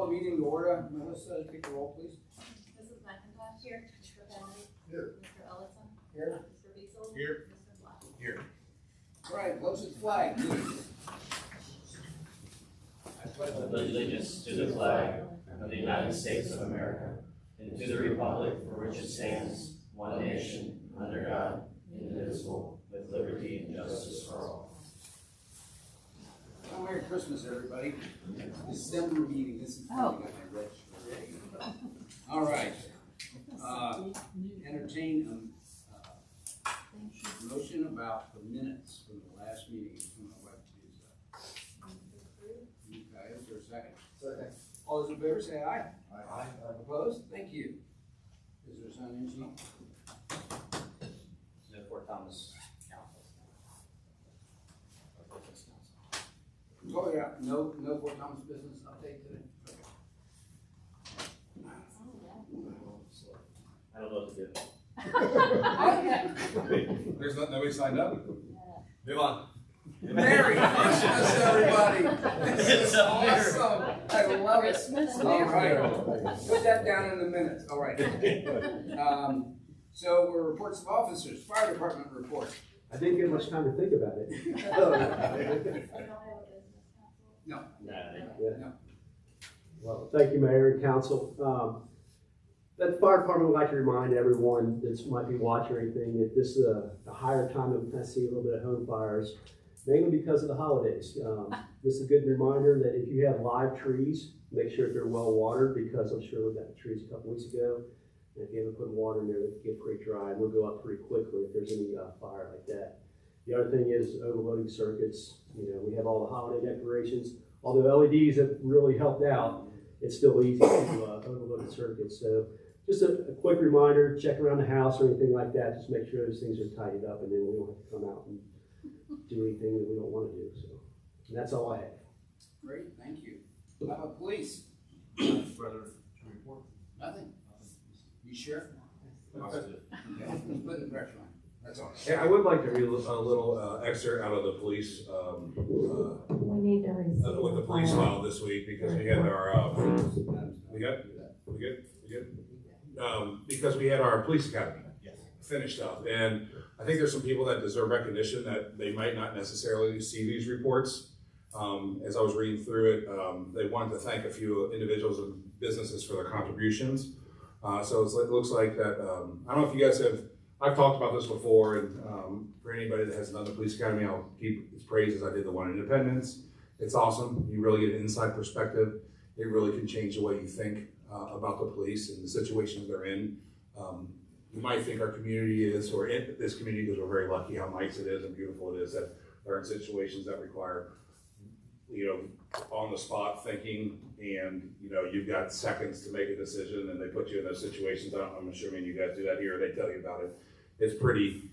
Call the meeting to order. Melissa, take the roll, please. Mrs. McIntosh. Here. Mr. Kennedy. Here. Mr. Ellison. Here. Mr. Beazle. Here. Mr. Black. Here. All right, close the flag, please. I pledge allegiance to the flag of the United States of America and to the republic for which it stands, one nation, under God, indivisible, with liberty and justice for all. Well, Merry Christmas, everybody. December meeting. This is got my red shirt. All right. Entertain a motion about the minutes from the last meeting. Okay, is there a second? Second. All those in favor say aye. Aye. Opposed? Thank you. Is there a sign-in sheet? The Fort Thomas Council. Oh, yeah, no Fort Thomas business update today? I don't know what to do. There's nobody signed up? Move on. Merry Christmas, everybody! This is awesome! I love it. All right, put that down in the minutes, all right. So we're reports of officers, fire department report. I didn't get much time to think about it. You don't have a business council? No. Yeah. Well, thank you, Mayor and Council. That fire department would like to remind everyone that might be watching or anything that this is a higher time to kind of see a little bit of home fires, mainly because of the holidays. This is a good reminder that if you have live trees, make sure they're well watered, because I'm sure we got the trees a couple weeks ago. And if you haven't put water in there, they get pretty dry, and we'll go up pretty quickly if there's any fire like that. The other thing is overloading circuits. You know, we have all the holiday decorations. Although LEDs have really helped out, it's still easy to overload the circuits. So just a quick reminder, check around the house or anything like that. Just make sure those things are tidied up, and then we don't have to come out and do anything that we don't want to do. So and that's all I have. Great, thank you. How about police? Brother, to report? Nothing? You sure? Okay, let's put the pressure on. That's all. Yeah, I would like to read a little excerpt out of the police, We need to receive. with the police file this week, because we had our, because we had our police academy finished up, and I think there's some people that deserve recognition that they might not necessarily see these reports. As I was reading through it, they wanted to thank a few individuals and businesses for their contributions. So it looks like that, I don't know if you guys have, I've talked about this before, and for anybody that has done the police academy, I'll keep its praises. I did the one in Independence. It's awesome. You really get an inside perspective. It really can change the way you think about the police and the situations they're in. You might think our community is, or this community, because we're very lucky how nice it is and beautiful it is, that they're in situations that require, you know, on the spot thinking, and you know, you've got seconds to make a decision, and they put you in those situations. I'm assuming you guys do that here. They tell you about it. It's pretty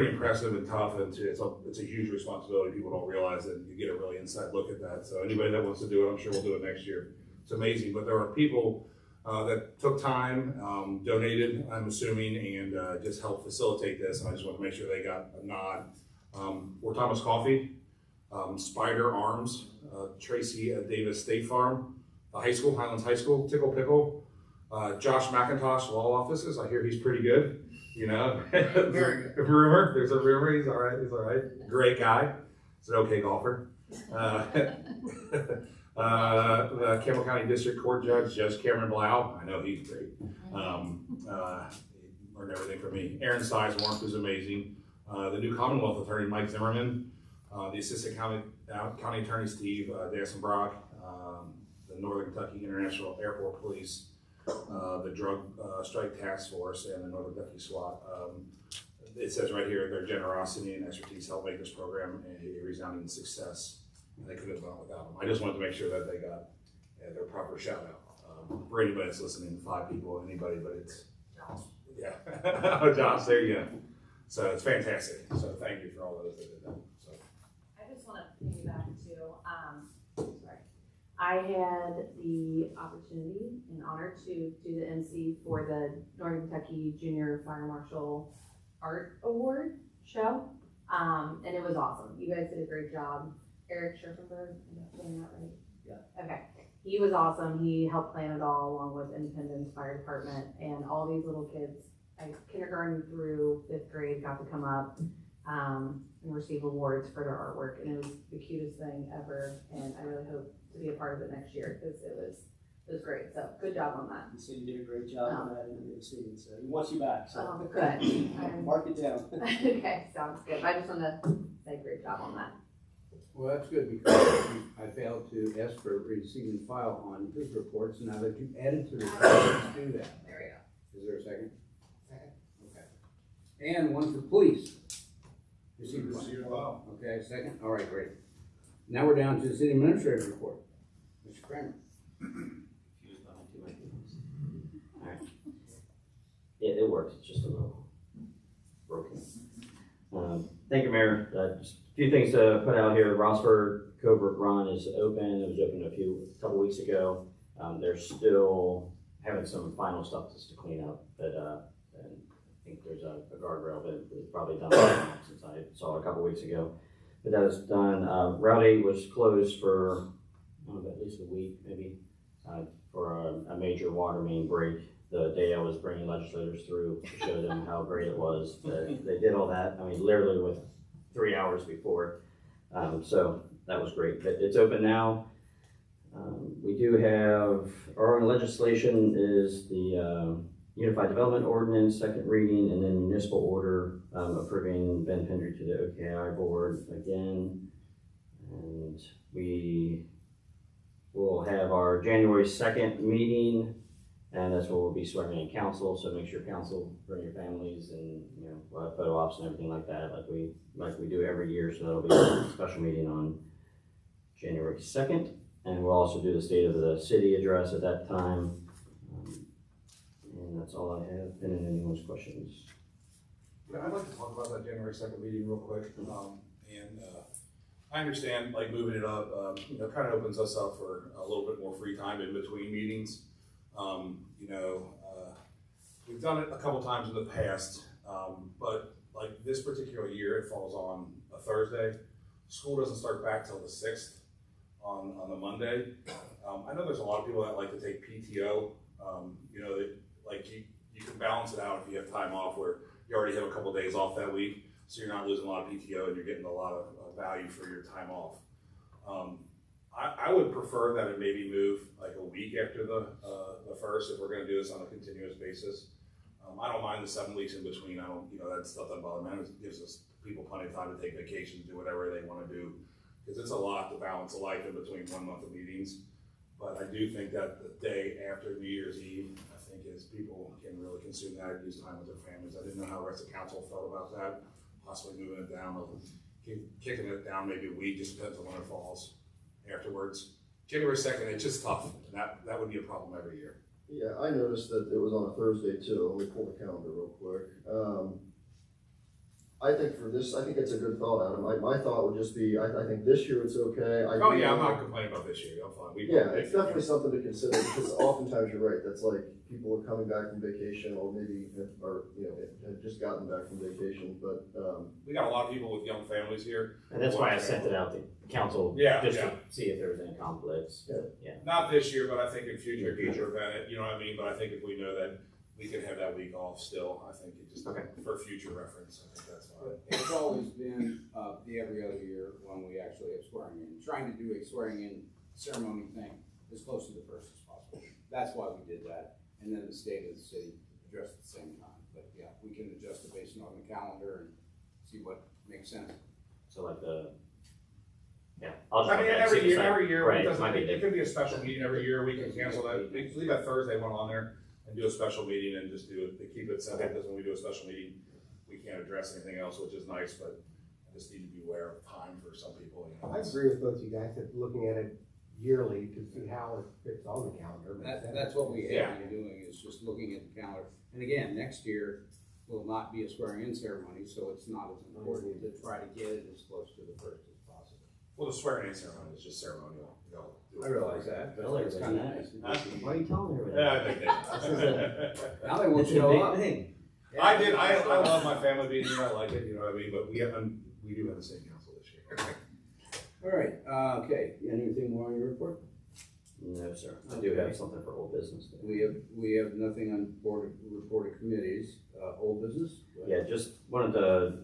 impressive and tough, and it's a huge responsibility. People don't realize that. You get a really inside look at that. So anybody that wants to do it, I'm sure we'll do it next year. It's amazing. But there are people that took time, donated, I'm assuming, and just helped facilitate this. And I just want to make sure they got a nod. Fort Thomas Coffee, Spider Arms, Tracy Davis State Farm, the high school, Highlands High School, Tickle Pickle, Josh McIntosh Law Offices. I hear he's pretty good. You know, there's a rumor. He's all right. He's all right. Great guy. He's an okay golfer. The Campbell County District Court Judge Cameron Blau. I know he's great. Learned everything from me. Aaron Sizemore is amazing. The new Commonwealth Attorney Mike Zimmerman. The Assistant County Attorney Steve Dassenbrock. The Northern Kentucky International Airport Police. The Drug Strike Task Force, and the Northern Kentucky SWAT. It says right here, their generosity and expertise helped make this program a resounding success. And they couldn't have done it without them. I just wanted to make sure that they got their proper shout out. For anybody that's listening, 5 people, anybody, but it's, yeah. Oh, Josh, there you go. So it's fantastic. So thank you for all those that did that. So. I just want to piggyback to, I had the opportunity and honor to do the MC for the Northern Kentucky Junior Fire Marshal Art Award show, and it was awesome. You guys did a great job. Eric Scherfenberg, am I saying that right? Yeah. Okay. he was awesome. He helped plan it all along with Independence Fire Department, and all these little kids, like kindergarten through 5th grade, got to come up and receive awards for their artwork, and it was the cutest thing ever. And I really hope to be a part of it next year because it was great. So good job on that. You said you did a great job on that in the city, so he wants you back, so. Oh, good. Mark it down. Okay, sounds good. I just want to say great job on that. Well, that's good because I failed to ask for receiving file on his reports. Now that you've added to the report, let's do that. There we go. Is there a second? Second. Okay. And one for police. Received one. Wow. Okay, second. All right, great. Now we're down to the city administrator's report. Mr. Kramer. Confused behind two microphones. All right. It works, it's just a little broken. Thank you, Mayor. Just a few things to put out here. Rossford Covert Run is open. It was open a couple weeks ago. They're still having some final stuff just to clean up, but and I think there's a guardrail that was probably done since I saw it a couple weeks ago. But that is done. Route 8 was closed for at least a week, maybe, for a major water main break. The day I was bringing legislators through to show them how great it was. They did all that, I mean, literally with 3 hours before. So that was great. But it's open now. We do have, our own legislation is the Unified Development Ordinance, second reading, and then municipal order approving Ben Pendry to the OKI board again. And we will have our January 2nd meeting, and that's where we'll be swearing in council. So make sure council bring your families, and we'll have photo ops and everything like that, like we do every year. So that'll be a special meeting on January 2nd, and we'll also do the state of the city address at that time. And that's all I have. And then anyone's questions. Yeah, I'd like to talk about that January 2nd meeting real quick. I understand, like, moving it up, kind of opens us up for a little bit more free time in between meetings. We've done it a couple times in the past, but like this particular year, it falls on a Thursday. School doesn't start back till the 6th on the Monday. I know there's a lot of people that like to take PTO. You can balance it out if you have time off where you already have a couple days off that week, so you're not losing a lot of PTO and you're getting a lot of value for your time off. I would prefer that it maybe move like a week after the first if we're going to do this on a continuous basis. I don't mind the 7 weeks in between. That stuff doesn't bother me. It gives us people plenty of time to take vacations, do whatever they want to do, because it's a lot to balance a life in between 1 month of meetings. But I do think that the day after New Year's Eve, I think is people can really consume that and use time with their families. I didn't know how the rest of council felt about that, possibly moving it down, or kicking it down maybe a week, just depends on when it falls afterwards. January 2nd, it's just tough. That would be a problem every year. Yeah, I noticed that it was on a Thursday too. Let me pull the calendar real quick. I think for this, I think it's a good thought, Adam. My thought would just be, I think this year it's okay. I'm not complaining about this year. I'm fine. It's definitely something to consider because oftentimes you're right. That's like people are coming back from vacation or maybe have just gotten back from vacation. But we got a lot of people with young families here. And that's why I sent it out to council, to see if there was any conflicts. Yeah. Not this year, but I think in future event, you know what I mean? But I think if we know that we can have that week off still, I think it just, for future reference, I think that's fine. It's always been the every other year when we actually have swearing in. Trying to do a swearing in ceremony thing as close to the first as possible. That's why we did that. And then the state of the city addressed at the same time. But yeah, we can adjust it based on the calendar and see what makes sense. So like every year, right, it could be a special meeting every year. We can cancel that. We leave that Thursday one on there and do a special meeting and just do it, to keep it simple, because when we do a special meeting, we can't address anything else, which is nice, but I just need to be aware of time for some people. I agree with both you guys that looking at it yearly to see how it fits on the calendar. That's what we have been doing, is just looking at the calendar. And again, next year will not be a swearing-in ceremony, so it's not as important to try to get it as close to the first as possible. Well, the swearing-in ceremony is just ceremonial. I realize that, but it's kind of nice. Why are you telling everybody? Yeah, I think they. Now they won't It's a show big up. thing. I did. I love my family being here. I like it. You know what I mean. But we do have the same council this year. All right, okay, anything more on your report? No, sir. I do have something for old business. We have nothing on reported committees, old business? Yeah, just wanted to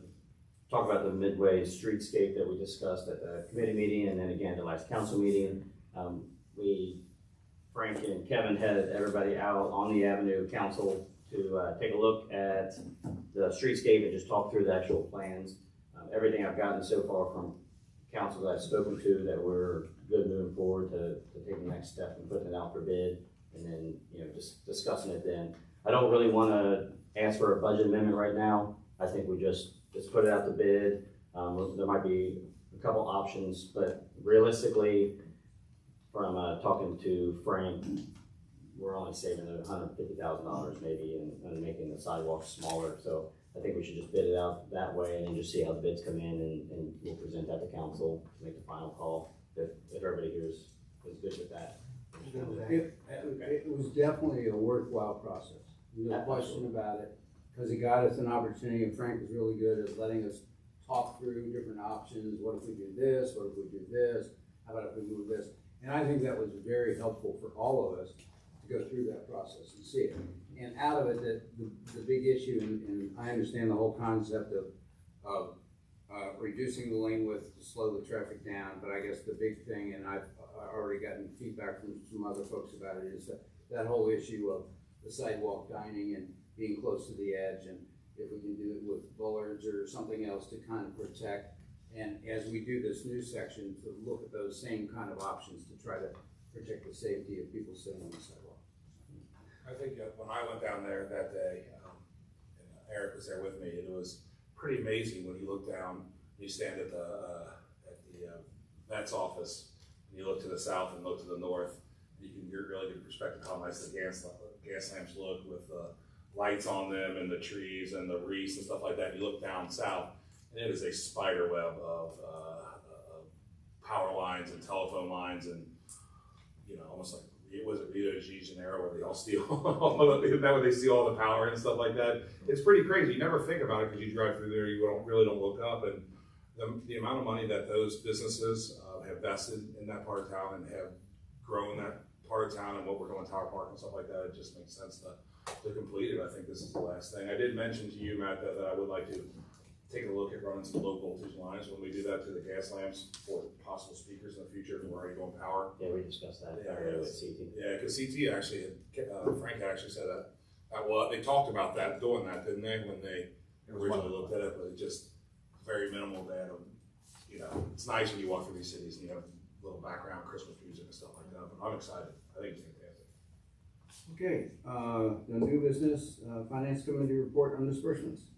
talk about the Midway streetscape that we discussed at the committee meeting and then again the last council meeting. Frank and Kevin had everybody out on the Avenue Council to take a look at the streetscape and just talk through the actual plans. Everything I've gotten so far from councils I've spoken to that we're good moving forward to take the next step and putting it out for bid and then, just discussing it then. I don't really want to ask for a budget amendment right now. I think we just put it out to bid. There might be a couple options, but realistically, from talking to Frank, we're only saving $150,000 maybe and making the sidewalks smaller. So I think we should just bid it out that way and then just see how the bids come in and we'll present that to council to make the final call if everybody here is good with that. It was definitely a worthwhile process. No question about it, because it got us an opportunity, and Frank was really good at letting us talk through different options. What if we do this? What if we do this? How about if we move this? And I think that was very helpful for all of us to go through that process and see it. And out of it, the big issue, and I understand the whole concept of reducing the lane width to slow the traffic down, but I guess the big thing, and I've already gotten feedback from some other folks about it, is that whole issue of the sidewalk dining and being close to the edge, and if we can do it with bollards or something else to kind of protect. And as we do this new section, to look at those same kind of options to try to protect the safety of people sitting on the sidewalk. I think when I went down there that day, and Eric was there with me, it was pretty amazing when you look down, you stand at the vet's office, and you look to the south and look to the north, you can get really good perspective how nice the gas lamps look with the lights on them and the trees and the wreaths and stuff like that. You look down south, and it is a spider web of power lines and telephone lines and, almost like, was it Rio de Janeiro where they all steal, that way they steal all the power and stuff like that. It's pretty crazy. You never think about it because you drive through there, you really don't look up. And the amount of money that those businesses have vested in that part of town and have grown that part of town and what we're doing, Tower Park and stuff like that, it just makes sense to complete it. I think this is the last thing. I did mention to you, Matt, that I would like to take a look at running some low voltage lines when we do that to the gas lamps for possible speakers in the future if we're already going power. Yeah, we discussed that. With CT. Yeah, because CT actually Frank actually said that. Well, they talked about that, doing that, didn't they, when they originally looked at it, but it just very minimal. They had it's nice when you walk through these cities and you have little background Christmas music and stuff like that, but I'm excited. I think it's fantastic. Okay, the new business, Finance Committee report on disbursements.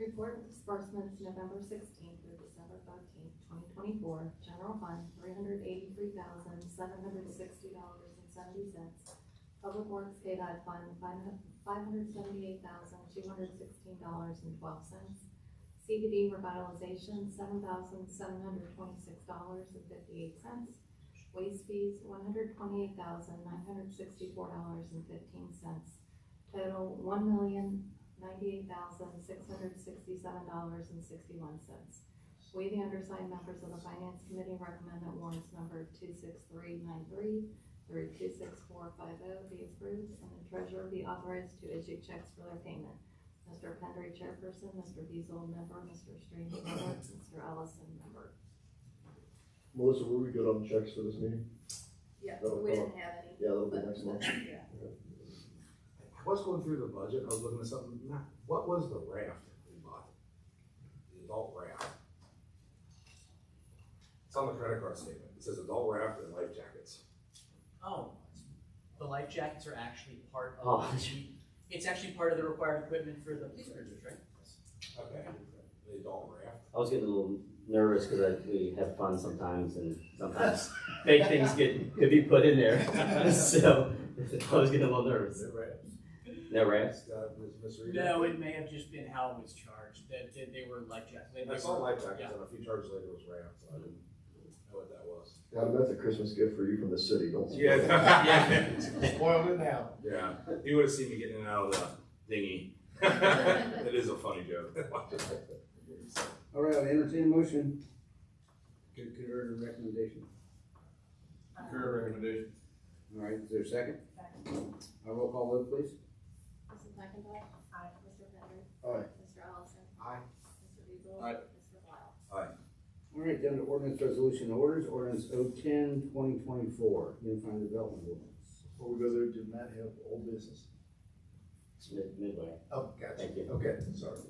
Report of disbursements November 16th through December 13th, 2024. General fund, $383,760.70. Public Works KDOT fund, $578,216.12. CBD revitalization, $7,726.58. Waste fees, $128,964.15. Total, $1,098,667.61. We, the undersigned members of the Finance Committee, recommend that warrants number 26393 through 26450 be approved and the treasurer be authorized to issue checks for their payment. Mr. Pendry, chairperson; Mr. Beazle, member; Mr. Strange, member; Mr. Ellison, member. Melissa, were we good on checks for this meeting? Yeah, That'll we come didn't have any. Yeah, that'll be but- next month. Yeah. I was going through the budget, I was looking at something, what was the raft we bought? The adult raft. It's on the credit card statement. It says adult raft and life jackets. Oh, the life jackets are actually part Oh. of it's actually part of the required equipment for the police cruisers, right? Okay. The adult raft. I was getting a little nervous because we have fun sometimes, and sometimes fake things could be put in there. So I was getting a little nervous. No rafts? No, it may have just been how it was charged, that they were life jackets. I saw life jackets and a few charges later it was rafts. I didn't know what that was. Adam, that's a Christmas gift for you from the city, don't you? Yeah. Spoiled it now. Yeah. You would have seen me getting in and out of the dinghy. It is a funny joke. All right, I'll entertain a motion to consider a recommendation. Concur recommendation. All right, is there a second? Second. A roll call vote, please. Mrs. McIntosh? Aye. Mr. Bender? Aye. Mr. Allison? Aye. Mr. Beazle? Aye. Mr. Blau? All right, down to ordinance resolution orders, ordinance 010-2024, Unified Development Ordinance. Before we go there, did Matt have old business? It's midway. Oh, gotcha. Thank you. Okay, sorry.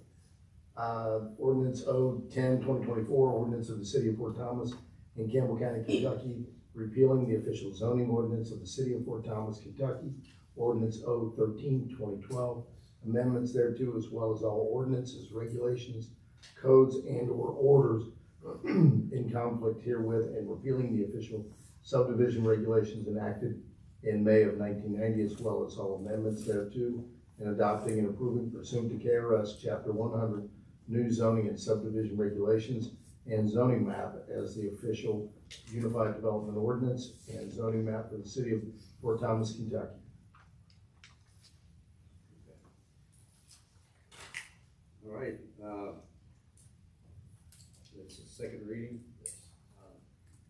Ordinance 010-2024, ordinance of the city of Fort Thomas in Campbell County, Kentucky, repealing the official zoning ordinance of the city of Fort Thomas, Kentucky, ordinance 013-2012, amendments thereto, as well as all ordinances, regulations, codes, and/or orders in conflict herewith, and repealing the official subdivision regulations enacted in May of 1990, as well as all amendments thereto, and adopting and approving pursuant to KRS Chapter 100, new zoning and subdivision regulations and zoning map as the official Unified Development Ordinance and zoning map for the city of Fort Thomas, Kentucky. All right, it's a second reading.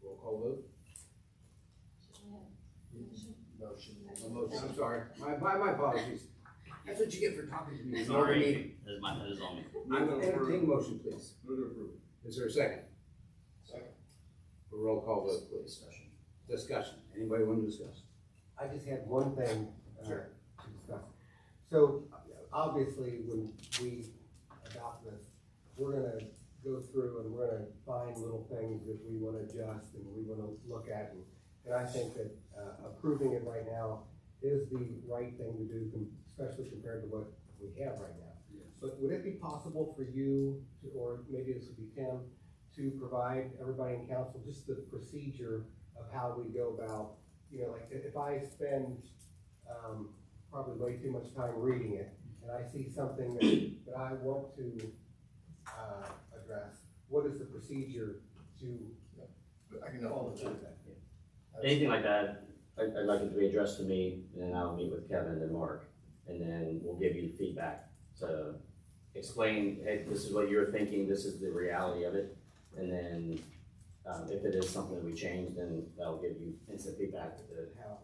Roll call vote. Motion. A motion, I'm sorry, my apologies. That's what you get for talking to me. Sorry, that is on me. I'm gonna entertain motion, please. Move to approve. Is there a second? Second. A roll call vote, please. Discussion. Anybody want to discuss? I just had one thing, Sure. to discuss. So, obviously, when we adopt this, we're gonna go through and we're gonna find little things that we wanna adjust and we wanna look at, and I think that, approving it right now is the right thing to do, especially compared to what we have right now. Yes. But would it be possible for you, to, or maybe this would be Tim, to provide everybody in council just the procedure of how we go about, you know, like if I spend probably way too much time reading it, and I see something that I want to address, what is the procedure to I can follow through that? Anything like that, I'd like it to be addressed to me, and then I'll meet with Kevin and Mark, and then we'll give you feedback to explain, hey, this is what you're thinking, this is the reality of it, and then if it is something that we change, then that'll give you instant feedback to How?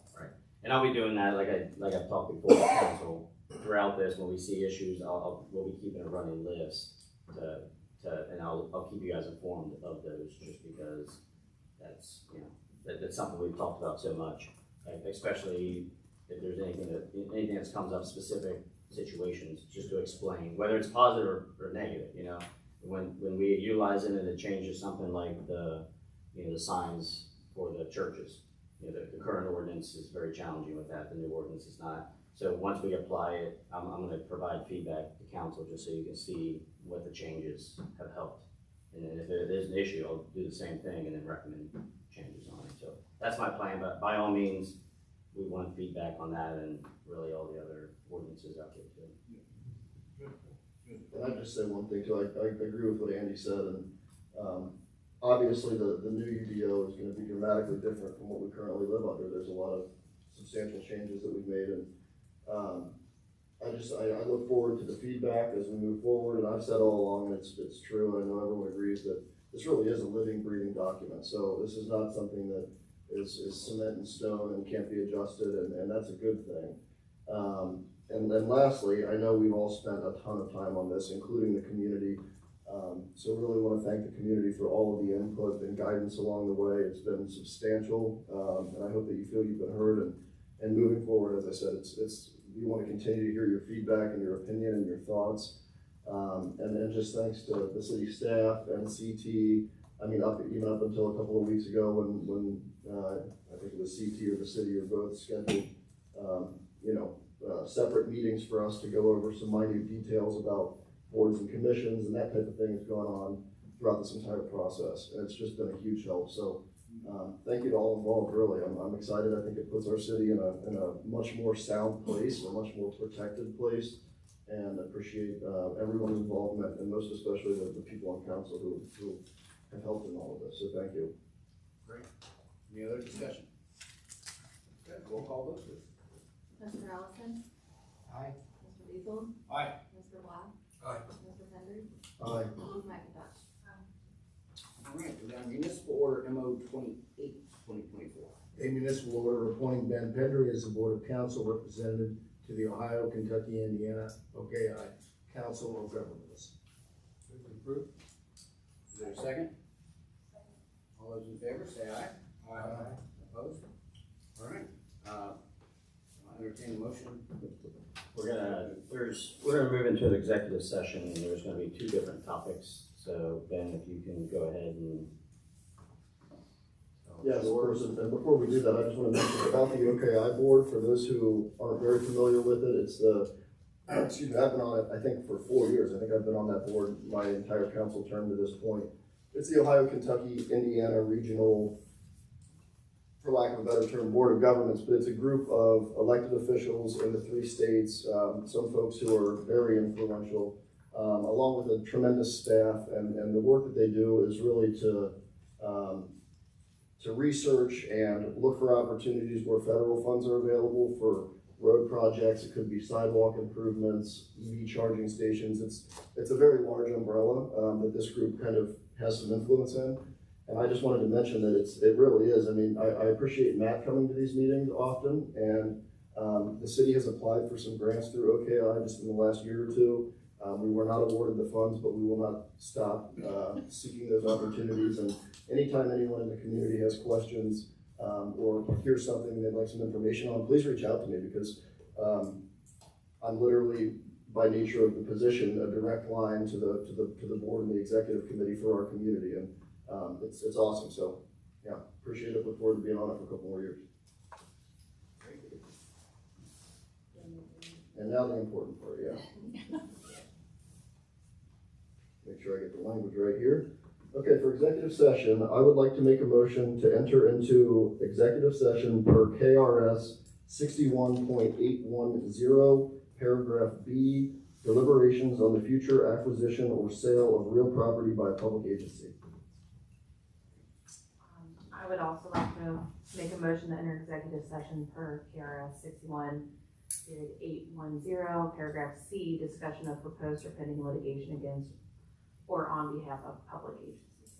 And I'll be doing that, like I've talked before with council, throughout this, when we see issues, we'll be keeping a running list and I'll keep you guys informed of those, just because that's, you know, that's something we've talked about so much, like, especially if there's anything that comes up, specific situations, just to explain, whether it's positive or negative, you know. When we utilize it and it changes something like the signs for the churches, you know, the current ordinance is very challenging with that, the new ordinance is not. So once we apply it, I'm gonna provide feedback to council, just so you can see what the changes have helped. And then if there is an issue, I'll do the same thing and then recommend changes on it. So that's my plan, but by all means, we want feedback on that and really all the other ordinances out there too. And I'd just say one thing too, I agree with what Andy said, and, obviously the new UDO is gonna be dramatically different from what we currently live under. There's a lot of substantial changes that we've made, and, I look forward to the feedback as we move forward, and I've said all along, and it's true, and I know everyone agrees that this really is a living, breathing document, so this is not something that is cement and stone and can't be adjusted, and that's a good thing. And then lastly, I know we've all spent a ton of time on this, including the community. So really want to thank the community for all of the input and guidance along the way. It's been substantial, and I hope that you feel you've been heard. And moving forward, as I said, we want to continue to hear your feedback and your opinion and your thoughts. And then just thanks to the city staff and CT. I mean, even up until a couple of weeks ago when I think it was CT or the city or both scheduled, separate meetings for us to go over some minute details about boards and commissions and that type of thing that's gone on throughout this entire process. And it's just been a huge help. So thank you to all involved, really. I'm excited. I think it puts our city in a much more sound place, a much more protected place, and appreciate everyone's involvement, and most especially the people on council who have helped in all of this. So thank you. Great. Any other discussion? Okay, roll call vote, please. Mr. Allison? Aye. Mr. Beazle? Aye. Mr. Blau? Aye. Mr. Bender? Aye. Mrs. McIntosh? All right, we're down to municipal order MO 28, 2024. a municipal order appointing Ben Pendry as the Board of Council representative to the Ohio, Kentucky, Indiana, OKI Council of Governments. Move to approve. Is there a second? All those in favor, say aye. Aye. Opposed? All right, I'll entertain a motion. We're gonna move into an executive session, and there's gonna be two different topics. So Ben, if you can go ahead and. Yes, and before we do that, I just want to mention about the OKI board, for those who aren't very familiar with it, it's the, excuse me, I've been on it, I think, for 4 years. I think I've been on that board my entire council term to this point. It's the Ohio, Kentucky, Indiana Regional, for lack of a better term, Board of Governments, but it's a group of elected officials in the 3 states, some folks who are very influential, along with a tremendous staff, and the work that they do is really to research and look for opportunities where federal funds are available for road projects. It could be sidewalk improvements, EV charging stations. It's a very large umbrella that this group kind of has some influence in. And I just wanted to mention that it really is. I mean, I appreciate Matt coming to these meetings often, and the city has applied for some grants through OKI just in the last year or two. We were not awarded the funds, but we will not stop seeking those opportunities. And anytime anyone in the community has questions or hears something they'd like some information on, please reach out to me, because I'm literally, by nature of the position, a direct line to the board and the executive committee for our community, and it's awesome. So yeah, appreciate it. Look forward to being on it for a couple more years. And now the important part, yeah. Make sure I get the language right here. Okay, for executive session, I would like to make a motion to enter into executive session per KRS 61.810, paragraph B, deliberations on the future acquisition or sale of real property by a public agency. I would also like to make a motion to enter executive session per KRS 61.810, paragraph C, discussion of proposed or pending litigation against or on behalf of public agencies.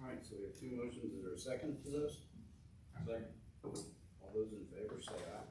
All right, so we have 2 motions. Is there a second to those? Second. All those in favor, say aye.